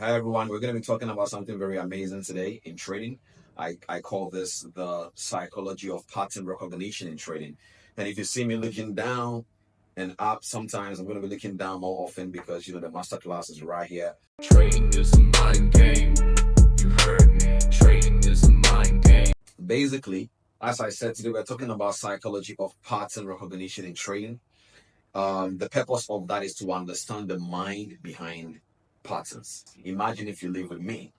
Hi everyone, we're going to be talking about something very amazing today in trading. I call this the psychology of pattern recognition in trading. And if you see me looking down and up, sometimes I'm going to be looking down more often because the masterclass is right here. Trading is a mind game. You heard me. Trading is a mind game. Basically, as I said today, we're talking about psychology of pattern recognition in trading. The purpose of that is to understand the mind behind patterns. Imagine if you live with me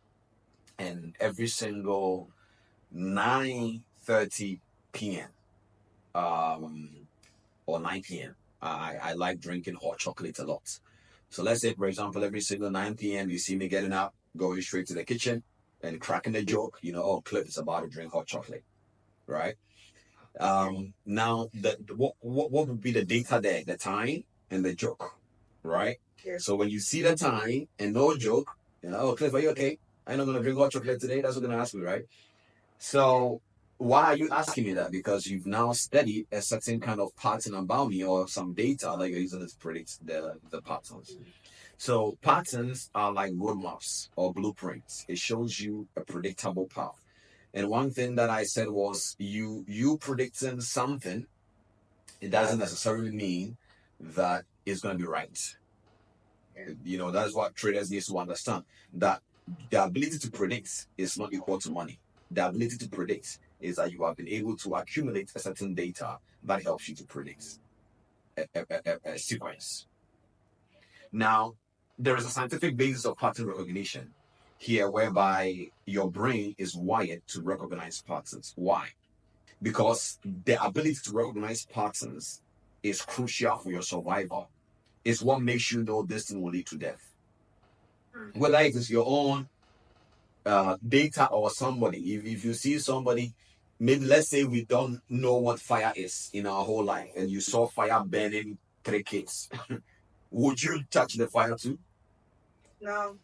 and every single 9:30 p.m. Or 9 p.m. I like drinking hot chocolate a lot. So let's say, for example, every single 9 p.m. you see me getting up, going straight to the kitchen and cracking a joke. Oh, Cliff is about to drink hot chocolate, right? Now, what would be the data there? The time and the joke, right? Yes. So when you see the time and no joke, oh, Cliff, are you okay? I'm not going to drink hot chocolate today. That's what you're going to ask me, right? So why are you asking me that? Because you've now studied a certain kind of pattern about me or some data that you're using to predict the patterns. So patterns are like roadmaps or blueprints. It shows you a predictable path. And one thing that I said was you predicting something, it doesn't necessarily mean that it's going to be right. That's what traders need to understand, that the ability to predict is not equal to money. The ability to predict is that you have been able to accumulate a certain data that helps you to predict a sequence. Now, there is a scientific basis of pattern recognition here whereby your brain is wired to recognize patterns. Why? Because the ability to recognize patterns is crucial for your survival. It's what makes you know this thing will lead to death. Whether it is your own data or somebody, if you see somebody, maybe let's say we don't know what fire is in our whole life and you saw fire burning 3 kids, would you touch the fire too? No.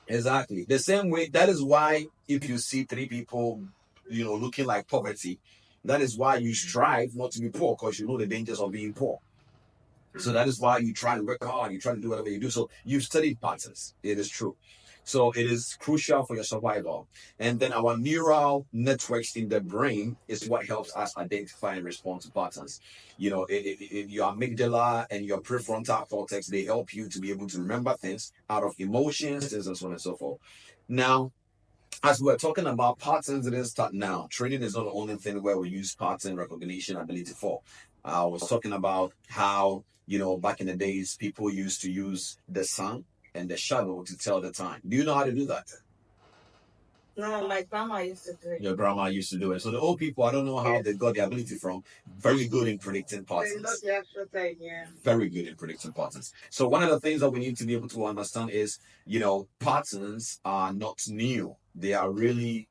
Exactly. The same way, that is why if you see 3 people, looking like poverty, that is why you strive not to be poor, because you know the dangers of being poor. So that is why you try to work hard, you try to do whatever you do. So you've studied patterns. It is true. So it is crucial for your survival. And then our neural networks in the brain is what helps us identify and respond to patterns. Your amygdala and your prefrontal cortex, they help you to be able to remember things out of emotions and so on and so forth. Now, as we're talking about patterns, it didn't start now. Trading is not the only thing where we use pattern recognition ability for. I was talking about how, back in the days, people used to use the sun and the shadow to tell the time. Do you know how to do that? No, my grandma used to do it. Your grandma used to do it. So the old people, I don't know how they got the ability from. Very good in predicting They love patterns. the extra thing, yeah. Very good in predicting patterns. So one of the things that we need to be able to understand is, patterns are not new. They are really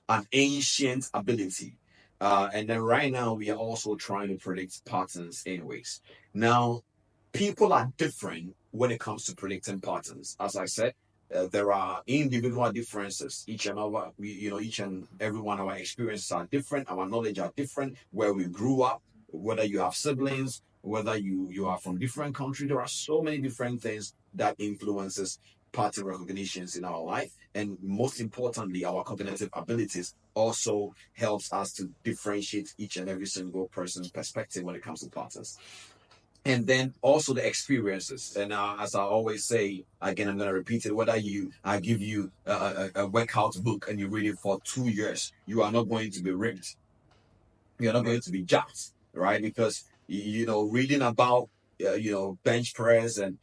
an ancient ability. And then right now we are also trying to predict patterns anyways. Now, people are different when it comes to predicting patterns. As I said, there are individual differences. Each and every one of our experiences are different. Our knowledge are different. Where we grew up, whether you have siblings, whether you are from different countries, there are so many different things that influences pattern recognitions in our life. And most importantly, our cognitive abilities also helps us to differentiate each and every single person's perspective when it comes to patterns. And then also the experiences. And as I always say, again, I'm going to repeat it. Whether I give you a workout book and you read it for 2 years, you are not going to be ripped. You're not going to be jacked, right? Because, reading about, bench press and,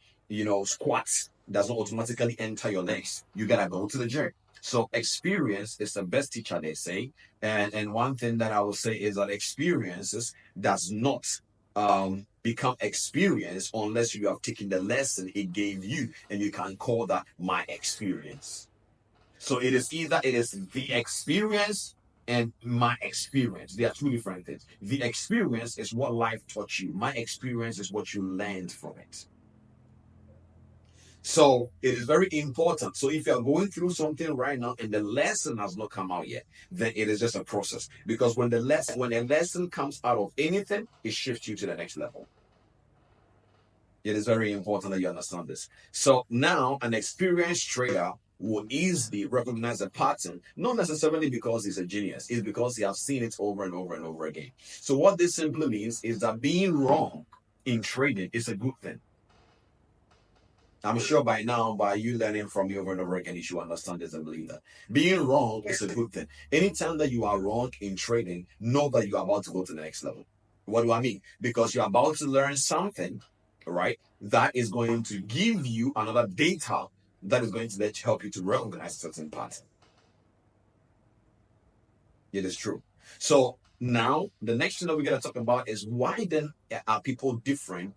squats does not automatically enter your legs. You got to go to the gym. So experience is the best teacher, they say. And one thing that I will say is that experiences does not become experience unless you have taken the lesson it gave you, and you can call that my experience. So it is the experience and my experience. They are 2 different things. The experience is what life taught you. My experience is what you learned from it. So it is very important. So if you're going through something right now and the lesson has not come out yet, then it is just a process. Because when a lesson comes out of anything, it shifts you to the next level. It is very important that you understand this. So now an experienced trader will easily recognize a pattern, not necessarily because he's a genius, it's because he has seen it over and over and over again. So what this simply means is that being wrong in trading is a good thing. I'm sure by now, by you learning from me over and over again, you should understand this and believe that being wrong is a good thing. Anytime that you are wrong in trading, know that you are about to go to the next level. What do I mean? Because you're about to learn something, right, that is going to give you another data that is going to help you to recognize certain patterns. It is true. So now the next thing that we're going to talk about is why then are people different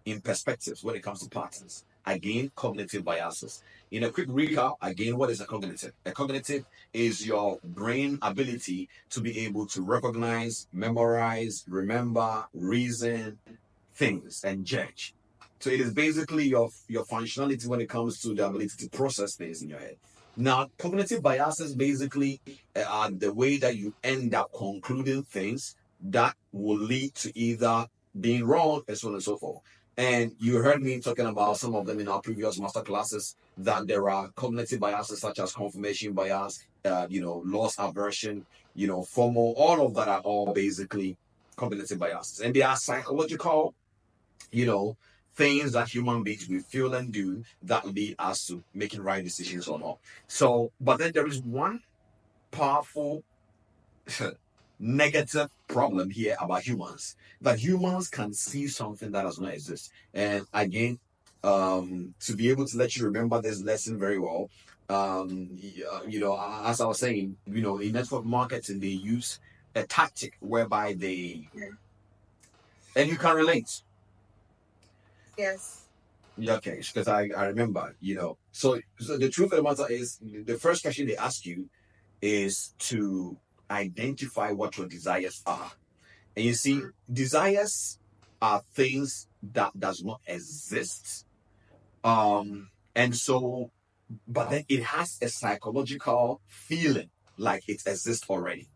in perspectives when it comes to patterns. Again, cognitive biases. In a quick recap, again, what is a cognitive? A cognitive is your brain ability to be able to recognize, memorize, remember, reason things, and judge. So it is basically your functionality when it comes to the ability to process things in your head. Now, cognitive biases basically are the way that you end up concluding things that will lead to either being wrong and so on and so forth. And you heard me talking about some of them in our previous master classes, that there are cognitive biases such as confirmation bias, loss aversion, FOMO, all of that are all basically cognitive biases. And they are psychological, things that human beings we feel and do that lead us to making right decisions or not. So, but then there is one powerful negative problem here about humans, that humans can see something that does not exist. And again, to be able to let you remember this lesson very well, as I was saying, in network marketing, they use a tactic whereby they, and you can relate. Yes. Yeah, okay, because I remember, So the truth of the matter is, the first question they ask you is to identify what your desires are. And you see, desires are things that does not exist. And so, but then it has a psychological feeling like it exists already.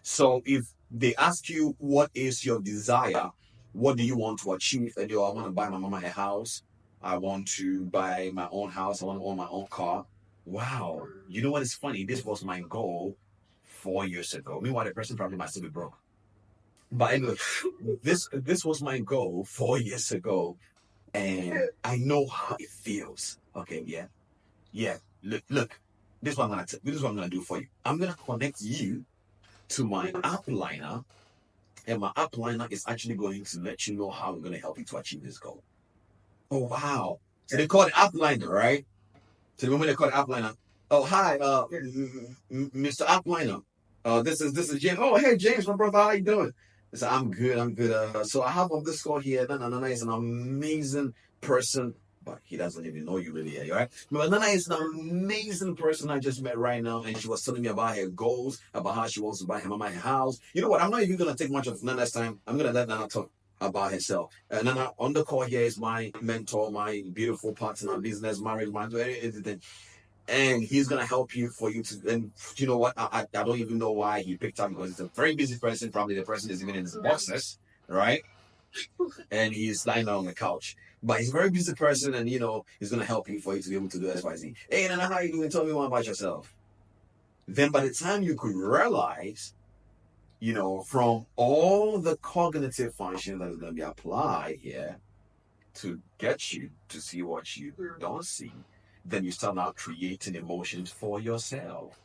So if they ask you what is your desire, what do you want to achieve? And I want to buy my mama a house. I want to buy my own house. I want to own my own car. Wow. You know what is funny? This was my goal 4 years ago. Meanwhile, the person probably might still be broke. But anyway, this was my goal 4 years ago, and I know how it feels. Okay, yeah. Look. This is what I'm gonna do for you. I'm gonna connect you to my upliner, and my upliner is actually going to let you know how we're going to help you to achieve this goal. Oh wow! So they call it upliner, right? So the moment they call it upliner, oh hi, Mr. Upliner, this is James. Oh hey James, my brother, how you doing? I said I'm good. So I have on this call here. Nana is an amazing person, but he doesn't even know you really, right? But Nana is an amazing person I just met right now, and she was telling me about her goals, about how she wants to buy her mama a house. You know what? I'm not even gonna take much of Nana's time. I'm gonna let Nana talk about herself. Nana on the call here is my mentor, my beautiful partner, business, marriage, everything. And he's gonna help you for you to. And you know what? I don't even know why he picked up, because he's a very busy person. Probably the person is even in his boxes, right? And he's lying down on the couch. But he's a very busy person, and he's gonna help you for you to be able to do XYZ. Hey, Nana, how you doing? Tell me more about yourself. Then by the time you could realize, from all the cognitive functions that is gonna be applied here to get you to see what you don't see, then you start now creating emotions for yourself.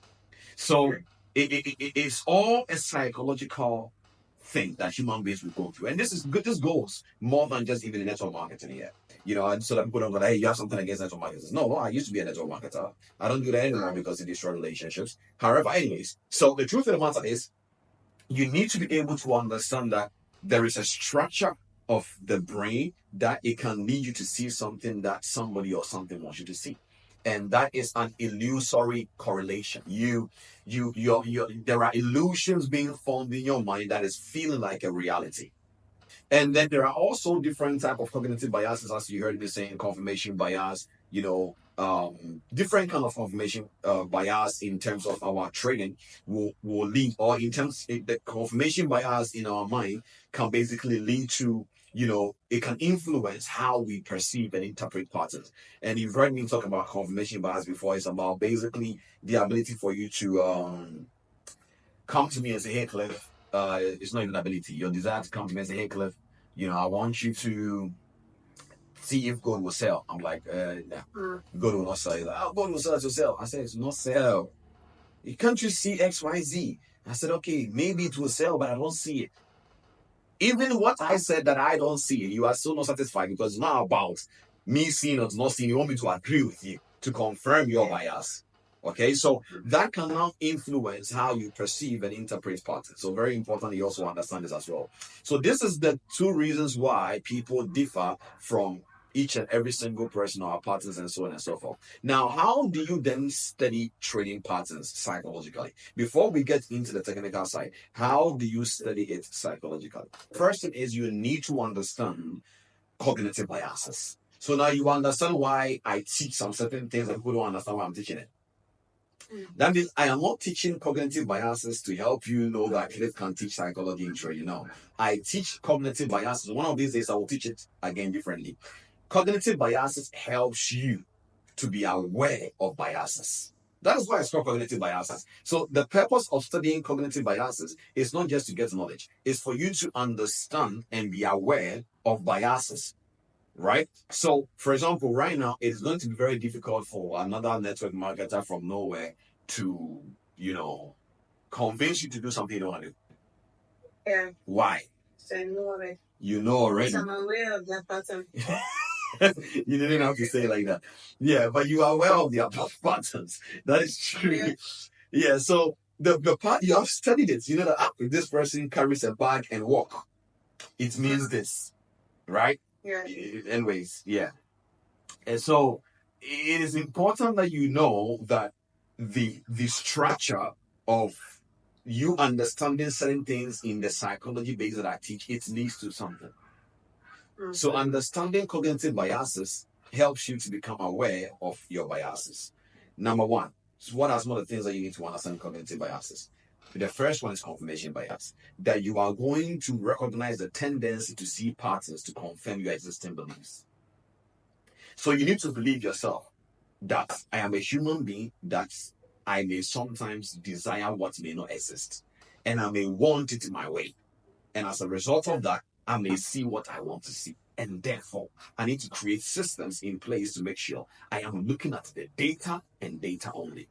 So it's all a psychological thing that human beings will go through. And this is good. This goes more than just even in network marketing here. And so that people don't go, hey, you have something against network marketers. No, I used to be a network marketer. I don't do that anymore because it destroys relationships. However, anyways, so the truth of the matter is, you need to be able to understand that there is a structure of the brain that it can lead you to see something that somebody or something wants you to see. And that is an illusory correlation. There are illusions being formed in your mind that is feeling like a reality. And then there are also different type of cognitive biases, as you heard me saying, confirmation bias, different kind of confirmation bias in terms of our trading will lead, or in terms the confirmation bias in our mind can basically lead to it can influence how we perceive and interpret patterns. And you've heard me talk about confirmation bias before. It's about basically the ability for you to come to me and say, hey, Cliff, it's not even an ability. Your desire to come to me and say, hey, Cliff, I want you to see if gold will sell. I'm like, nah, gold will not sell. He's like, oh, gold will sell, it will sell. I said, it's not sell. Can't you see X, Y, Z? I said, okay, maybe it will sell, but I don't see it. Even what I said that I don't see, you are still not satisfied because it's not about me seeing or not seeing. You want me to agree with you to confirm your bias. Okay, so that can now influence how you perceive and interpret patterns. So very important you also understand this as well. So this is the two reasons why people differ from each and every single person or patterns and so on and so forth. Now, how do you then study trading patterns psychologically? Before we get into the technical side, how do you study it psychologically? First thing is you need to understand cognitive biases. So now you understand why I teach some certain things and people don't understand why I'm teaching it. That means I am not teaching cognitive biases to help you know that Cliff can teach psychology in trading. No, I teach cognitive biases. One of these days I will teach it again differently. Cognitive biases helps you to be aware of biases. That is why it's called cognitive biases. So the purpose of studying cognitive biases is not just to get knowledge, it's for you to understand and be aware of biases. Right? So, for example, right now, it's going to be very difficult for another network marketer from nowhere to, convince you to do something you don't want to do. Yeah. Why? So I know already. You know already. So I'm aware of that pattern. You didn't have to say it like that. Yeah, but you are aware of the above patterns. That is true. Yeah, so the part you have studied it, you know that if this person carries a bag and walk, it means this, right? Yeah. Anyways, yeah. And so it is important that you know that the structure of you understanding certain things in the psychology base that I teach, it leads to something. So understanding cognitive biases helps you to become aware of your biases. Number one, so what are some of the things that you need to understand cognitive biases? The first one is confirmation bias, that you are going to recognize the tendency to see patterns to confirm your existing beliefs. So you need to believe yourself that I am a human being, that I may sometimes desire what may not exist, and I may want it my way. And as a result of that, I may see what I want to see. And therefore, I need to create systems in place to make sure I am looking at the data and data only.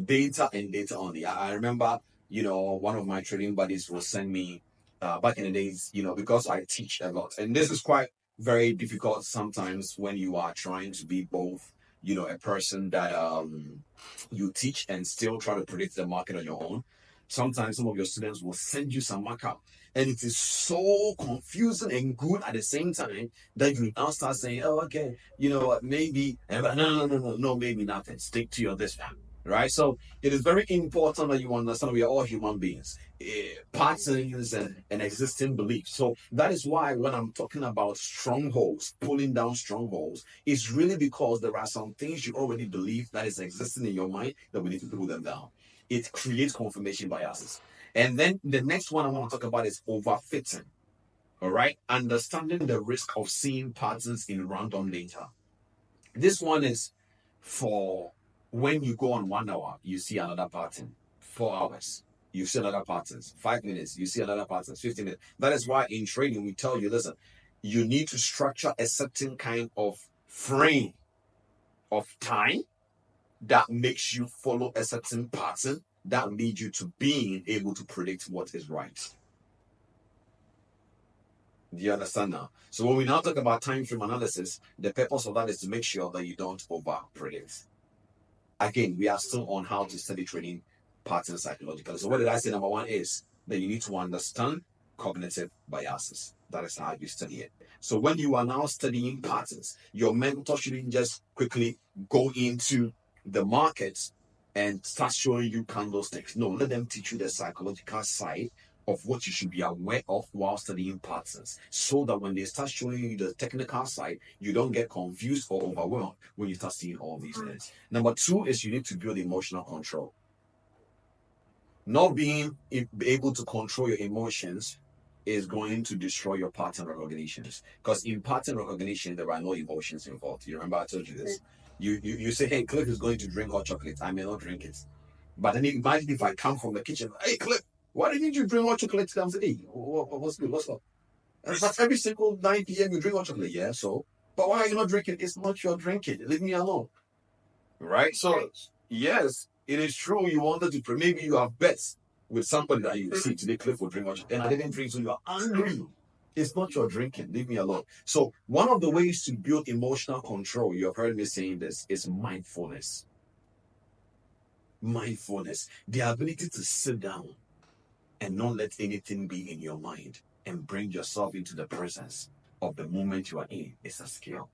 Data and data only. I remember, one of my trading buddies will send me back in the days, because I teach a lot. And this is quite very difficult sometimes when you are trying to be both, a person that you teach and still try to predict the market on your own. Sometimes some of your students will send you some markup, and it is so confusing and good at the same time that you now start saying, oh, okay, maybe, no, maybe nothing. Stick to your this one. Right? So it is very important that you understand we are all human beings, patterns and existing beliefs. So that is why when I'm talking about strongholds, pulling down strongholds, it's really because there are some things you already believe that is existing in your mind that we need to pull them down. It creates confirmation biases. And then the next one I want to talk about is overfitting. All right? Understanding the risk of seeing patterns in random data. This one is for when you go on 1 hour, you see another pattern. 4 hours, you see another patterns. 5 minutes, you see another pattern. 15 minutes. That is why in trading, we tell you, listen, you need to structure a certain kind of frame of time that makes you follow a certain pattern that leads you to being able to predict what is right. Do you understand now? So when we now talk about time frame analysis, the purpose of that is to make sure that you don't over predict. Again, we are still on how to study trading patterns psychologically. So what did I say? Number one is that you need to understand cognitive biases. That is how you study it. So when you are now studying patterns, your mentor shouldn't just quickly go into the markets and start showing you candlesticks. No, let them teach you the psychological side of what you should be aware of while studying patterns, so that when they start showing you the technical side, you don't get confused or overwhelmed when you start seeing all these things. Number two is you need to build emotional control. Not being able to control your emotions is going to destroy your pattern recognitions. Because in pattern recognition, there are no emotions involved. You remember I told you this. You say, hey, Cliff is going to drink hot chocolate. I may not drink it. But then imagine if I come from the kitchen, hey, Cliff, why didn't you drink hot chocolate? I'm saying, hey, what's good? What's up? And that's every single 9 p.m. you drink hot chocolate. Yeah, so, but why are you not drinking? It's not your drinking. Leave me alone. Right? So, yes, it is true you wanted to pray. Maybe you have bets with somebody that you see today, Cliff will drink hot chocolate, and I didn't drink, so you are angry. It's not your drinking. Leave me alone. So, one of the ways to build emotional control, you have heard me saying this, is mindfulness. Mindfulness, the ability to sit down and not let anything be in your mind and bring yourself into the presence of the moment you are in, is a skill.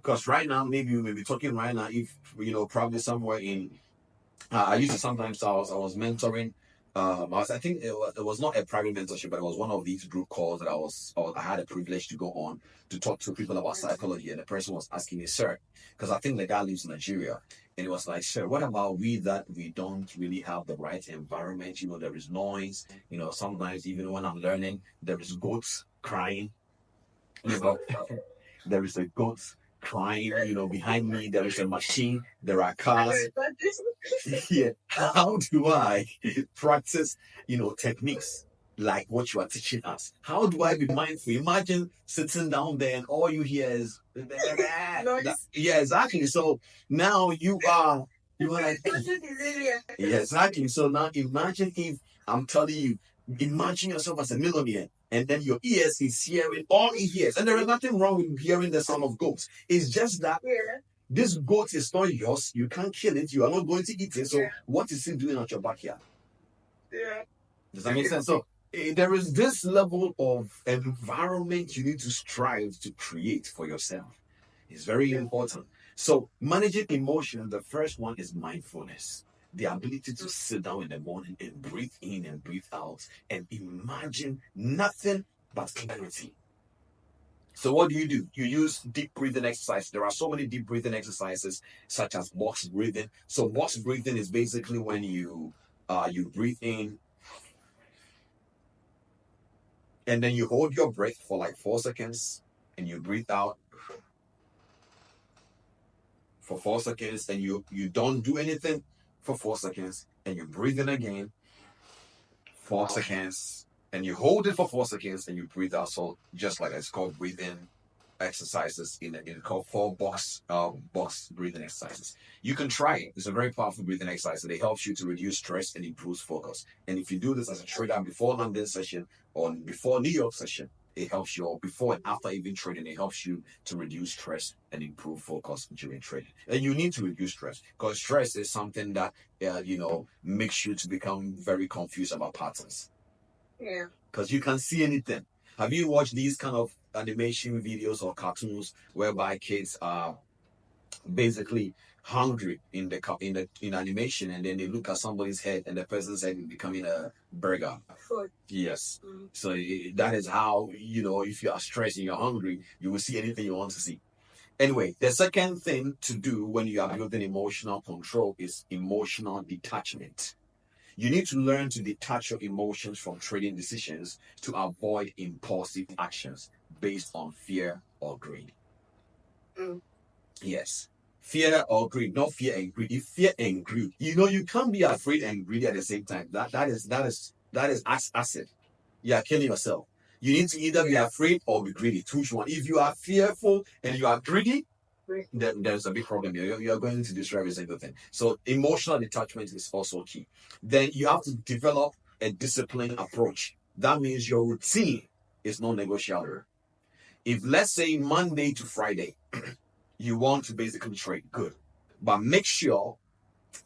Because right now, maybe we may be talking right now, if probably somewhere in I used to sometimes I was mentoring. I think it was not a private mentorship, but it was one of these group calls that I had a privilege to go on to talk to people about psychology. And the person was asking me, sir, because I think the guy lives in Nigeria, and it was like, sir, what about we that we don't really have the right environment? There is noise. Sometimes even when I'm learning, there is goats crying. There is a goat crying, behind me. There is a machine. There are cars. Yeah. How do I practice, techniques like what you are teaching us? How do I be mindful? Imagine sitting down there and all you hear is, yeah, exactly. So now you are like, yeah, exactly. So now imagine if I'm telling you, imagine yourself as a millionaire, and then your ears is hearing all he hears. And there is nothing wrong with hearing the sound of goats. It's just that this goat is not yours. You can't kill it. You are not going to eat it. So what is it doing at your backyard? Yeah. Does that make sense? So there is this level of environment you need to strive to create for yourself. It's very important. So managing emotion, the first one is mindfulness. The ability to sit down in the morning and breathe in and breathe out and imagine nothing but clarity. So what do? You use deep breathing exercise. There are so many deep breathing exercises, such as box breathing. So box breathing is basically when you breathe in and then you hold your breath for like 4 seconds and you breathe out for 4 seconds and you don't do anything for 4 seconds and you breathe in again 4 seconds and you hold it for 4 seconds and you breathe out. So just like it's called breathing exercises in called 4 box breathing exercises. You can try it. It's a very powerful breathing exercise and it helps you to reduce stress and improves focus. And if you do this as a trader before London session or before New York session, it helps you, or before and after even trading, it helps you to reduce stress and improve focus during trading. And you need to reduce stress because stress is something that makes you to become very confused about patterns. Yeah. Because you can see anything. Have you watched these kind of animation videos or cartoons whereby kids are basically hungry in animation, and then they look at somebody's head and the person's head is becoming a burger? Food. Yes. Mm. So that is how if you are stressed and you're hungry, you will see anything you want to see. Anyway, the second thing to do when you are building emotional control is emotional detachment. You need to learn to detach your emotions from trading decisions to avoid impulsive actions based on fear or greed. Mm. Yes. Fear or greed, not fear and greed. If fear and greed, you can't be afraid and greedy at the same time. That is acid. You are killing yourself. You need to either be afraid or be greedy. Choose one. If you are fearful and you are greedy, then there's a big problem here. You are going to destroy every single thing. So emotional detachment is also key. Then you have to develop a disciplined approach. That means your routine is non-negotiable. If let's say Monday to Friday, you want to basically trade, good. But make sure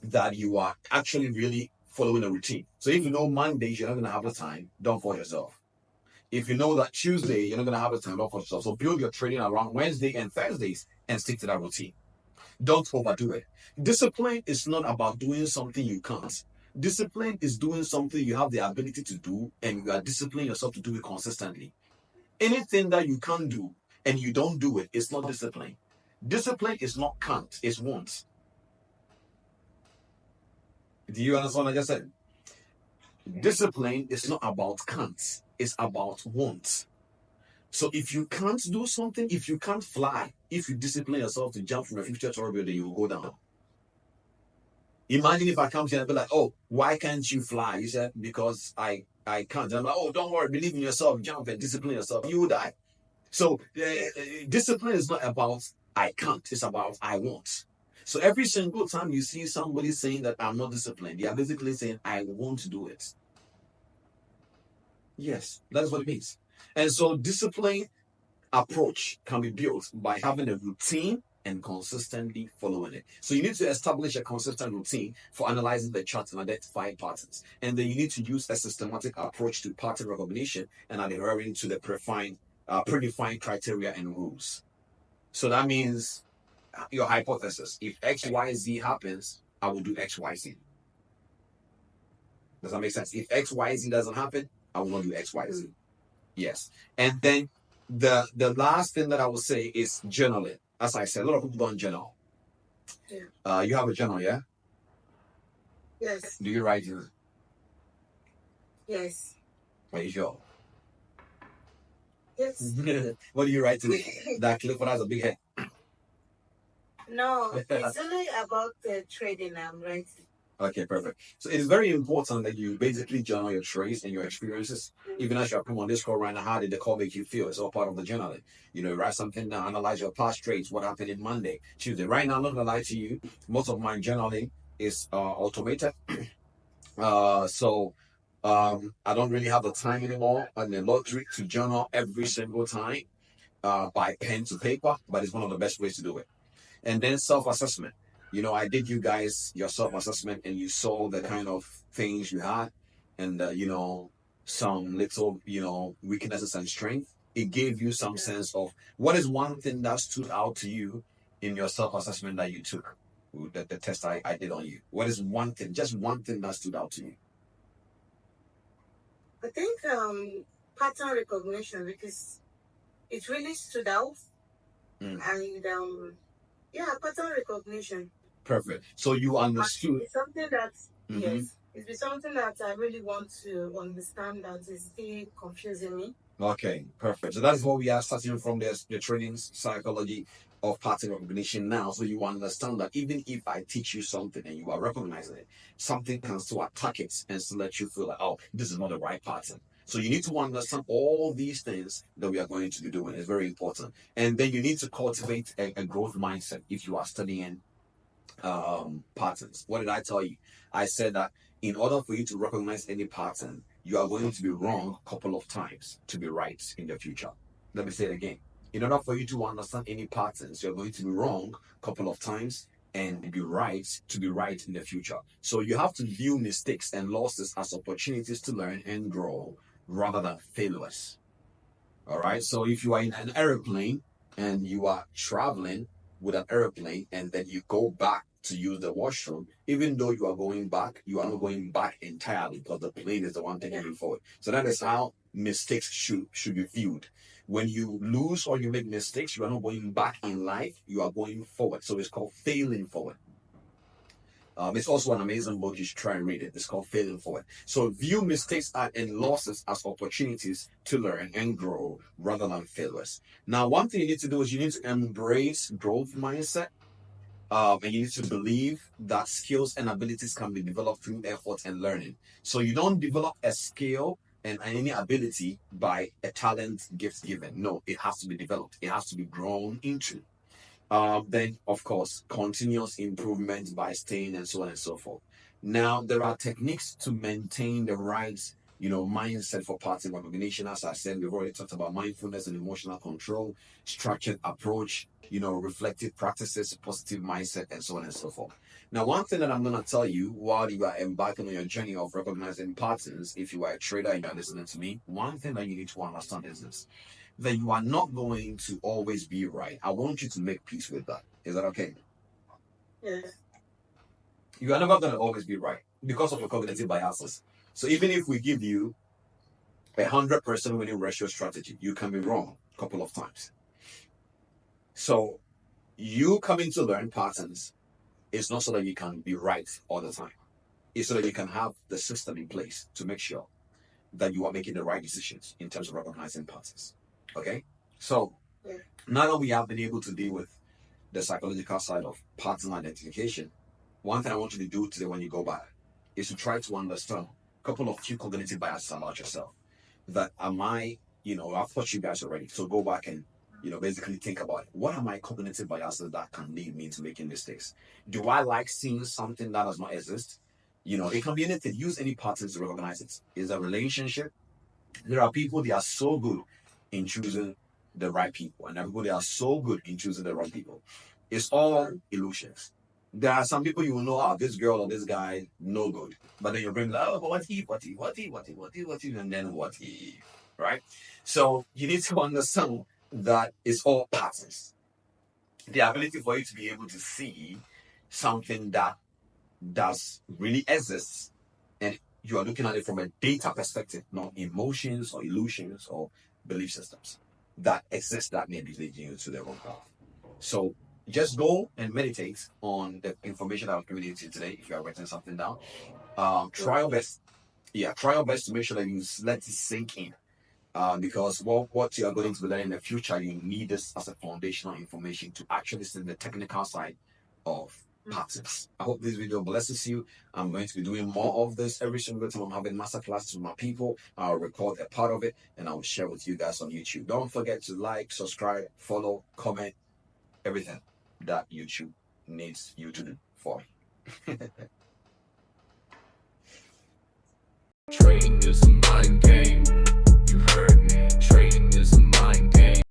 that you are actually really following a routine. So if you know Mondays you're not going to have the time, don't force yourself. If you know that Tuesday you're not going to have the time, don't force yourself. So build your trading around Wednesday and Thursdays and stick to that routine. Don't overdo it. Discipline is not about doing something you can't. Discipline is doing something you have the ability to do and you are disciplining yourself to do it consistently. Anything that you can't do and you don't do it, it's not discipline. Discipline is not can't, it's won't. Do you understand what I just said? Discipline is not about can't, it's about want. So if you can't do something, if you can't fly, if you discipline yourself to jump from a 50-story building, you will go down. Imagine if I come to you and be like, "Oh, why can't you fly?" You said, "Because I can't." And I'm like, "Oh, don't worry, believe in yourself, jump and discipline yourself. You will die." So discipline is not about I can't, it's about I want. So every single time you see somebody saying that I'm not disciplined, they are basically saying I won't do it. Yes, that's what it means. And so discipline approach can be built by having a routine and consistently following it. So you need to establish a consistent routine for analyzing the charts and identifying patterns. And then you need to use a systematic approach to pattern recognition and adhering to the predefined criteria and rules. So that means your hypothesis. If XYZ happens, I will do XYZ. Does that make sense? If XYZ doesn't happen, I will not do XYZ. Yes. And then the last thing that I will say is journaling. As I said, a lot of people don't journal. Yeah. You have a journal, yeah? Yes. Do you write in it? Yes. Are you sure? Yes. What do you write in it? That Cliff has a big head. No, it's only about the trading I'm writing. Okay, perfect. So it is very important that you basically journal your trades and your experiences. Even as you're coming on this call right now, how did the call make you feel? It's all part of the journaling. You know, write something down, analyze your past trades, what happened in Monday, Tuesday. Right now, I'm not gonna lie to you, most of my journaling is automated. I don't really have the time anymore and the luxury to journal every single time by pen to paper, but it's one of the best ways to do it. And then self-assessment. You know, I did you guys your self-assessment and you saw the kind of things you had and, some little, weaknesses and strength. It gave you some sense of what is one thing that stood out to you in your self-assessment that you took, the test I did on you. What is one thing, just one thing that stood out to you? I think pattern recognition, because it really stood out. Mm. And yeah, pattern recognition. Perfect. So you understood. It's something that Mhm. yes, it's something that I really want to understand that is still confusing me. Okay, perfect. So that is what we are starting from the training psychology of pattern recognition now. So you understand that even if I teach you something and you are recognizing it, something can still attack it and still let you feel like, oh, this is not the right pattern. So you need to understand all these things that we are going to be doing. It's very important. And then you need to cultivate a growth mindset if you are studying patterns. What did I tell you? I said that in order for you to recognize any pattern, you are going to be wrong a couple of times to be right in the future. Let me say it again. In order for you to understand any patterns, you're going to be wrong a couple of times and be right to be right in the future. So you have to view mistakes and losses as opportunities to learn and grow rather than failures. All right. So if you are in an airplane and you are traveling with an airplane and then you go back to use the washroom, even though you are going back, you are not going back entirely because the plane is the one taking you forward. So that is how mistakes should be viewed. When you lose or you make mistakes, you are not going back in life, you are going forward. So it's called failing forward. It's also an amazing book. You should try and read it. It's called Failing Forward. So view mistakes and losses as opportunities to learn and grow rather than failures. Now, one thing you need to do is you need to embrace growth mindset. And you need to believe that skills and abilities can be developed through effort and learning. So you don't develop a skill and any ability by a talent gift given. No, it has to be developed. It has to be grown into. Then, of course, continuous improvement by staying and so on and so forth. Now, there are techniques to maintain the right, mindset for pattern recognition. As I said, we've already talked about mindfulness and emotional control, structured approach, reflective practices, positive mindset, and so on and so forth. Now, one thing that I'm going to tell you while you are embarking on your journey of recognizing patterns, if you are a trader and you're listening to me, one thing that you need to understand is this: that you are not going to always be right. I want you to make peace with that. Is that okay? Yes. You are never going to always be right because of your cognitive biases. So even if we give you 100% winning ratio strategy, you can be wrong a couple of times. So you coming to learn patterns is not so that you can be right all the time. is so that you can have the system in place to make sure that you are making the right decisions in terms of recognizing patterns. Okay? So now that we have been able to deal with the psychological side of pattern identification, one thing I want you to do today when you go back is to try to understand a couple of few cognitive biases about yourself. That am I, I've taught you guys already. So go back and, basically think about it. What are my cognitive biases that can lead me into making mistakes? Do I like seeing something that does not exist? It can be anything. Use any patterns to recognize it. Is a relationship? There are people, they are so good in choosing the right people, and everybody are so good in choosing the wrong people. It's all illusions. There are some people you will know, this girl or this guy, no good. But then you bring, but what he, and then what he, right? So you need to understand that it's all patterns. The ability for you to be able to see something that does really exist, and you are looking at it from a data perspective, not emotions or illusions or belief systems that exist that may be leading you to the wrong path. So just go and meditate on the information I've given you today. If you are writing something down, try your best. Yeah, try your best to make sure that you let it sink in. Because what you are going to be learning in the future, you need this as a foundational information to actually see the technical side of patterns. I hope this video blesses you. I'm going to be doing more of this every single time I'm having masterclasses with my people. I'll record a part of it and I'll share with you guys on YouTube. Don't forget to like, subscribe, follow, comment, everything that YouTube needs you to do for me. Trading is a mind game. You heard me. Trading is a mind game.